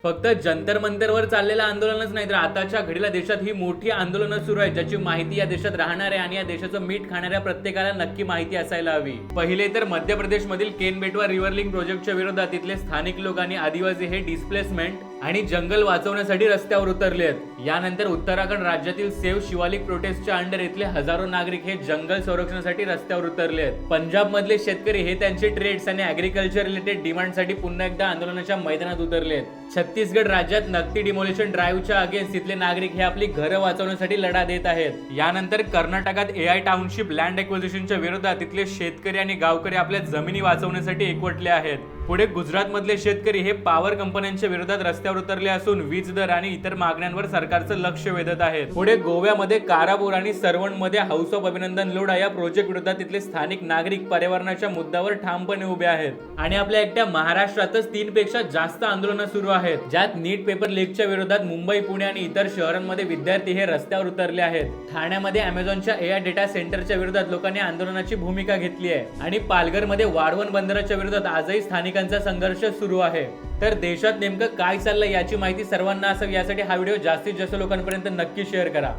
फक्त जंतर मंतरवर चाललेलं आंदोलनच नाही तर आताच्या घडीला देशात ही मोठी आंदोलनं सुरू आहेत, ज्याची माहिती या देशात राहणाऱ्या आणि या देशाचं मीठ खाणाऱ्या प्रत्येकाला नक्की माहिती असायला हवी. पहिले तर मध्य प्रदेशमधील केन बेटवा रिव्हर लिंक प्रोजेक्टच्या विरोधात तिथले स्थानिक लोक आणि आदिवासी हे डिस्प्लेसमेंट आणि जंगल वाचवण्यासाठी रस्त्यावर उतरले आहेत. यानंतर उत्तराखंड राज्यातील सेव्ह शिवालिक प्रोटेस्टच्या अंडर इथले हजारो नागरिक हे जंगल संरक्षणासाठी रस्त्यावर उतरले आहेत. पंजाब मधले शेतकरी हे त्यांचे ट्रेड्स आणि ऍग्रिकल्चर रिलेटेड डिमांडसाठी पुन्हा एकदा आंदोलनाच्या मैदानात उतरले आहेत. छत्तीसगड राज्यात नक्ती डिमोलिशन ड्राईव्हच्या अगेन्स्ट तिथले नागरिक हे आपली घरं वाचवण्यासाठी लढा देत आहेत. यानंतर कर्नाटकात AI टाउनशिप लँड एक्विजिशनच्या विरोधात तिथले शेतकरी आणि गावकरी आपल्या जमिनी वाचवण्यासाठी एकवटले आहेत. पुढे गुजरात मधले शेतकरी हे पॉवर कंपन्यांच्या विरोधात रस्त्यावर उतरले असून वीज दर आणि इतर मागण्यांवर सरकारचं लक्ष वेधत आहेत. पुढे गोव्यामध्ये कारापूर आणि सरवणमध्ये हाऊस ऑफ अभिनंदन लोढा या प्रोजेक्ट विरोधात तिथले स्थानिक नागरिक पर्यावरणाच्या मुद्द्यावर ठामपणे उभे आहेत. आणि आपल्या एकट्या महाराष्ट्रातच 3 पेक्षा जास्त आंदोलनं सुरू आहेत, ज्यात नीट पेपर लीकच्या विरोधात मुंबई, पुणे आणि इतर शहरांमध्ये विद्यार्थी हे रस्त्यावर उतरले आहेत. ठाण्यामध्ये अमेझॉनच्या AI डेटा सेंटरच्या विरोधात लोकांनी आंदोलनाची भूमिका घेतली आहे. आणि पालघरमध्ये वाढवण बंदराच्या विरोधात आजही स्थानिकांचा संघर्ष सुरू आहे. तर देशात नेमकं काय चाललंय याची माहिती सर्वांना असावी यासाठी हा व्हिडिओ जास्तीत जास्त लोकांपर्यंत नक्की शेअर करा.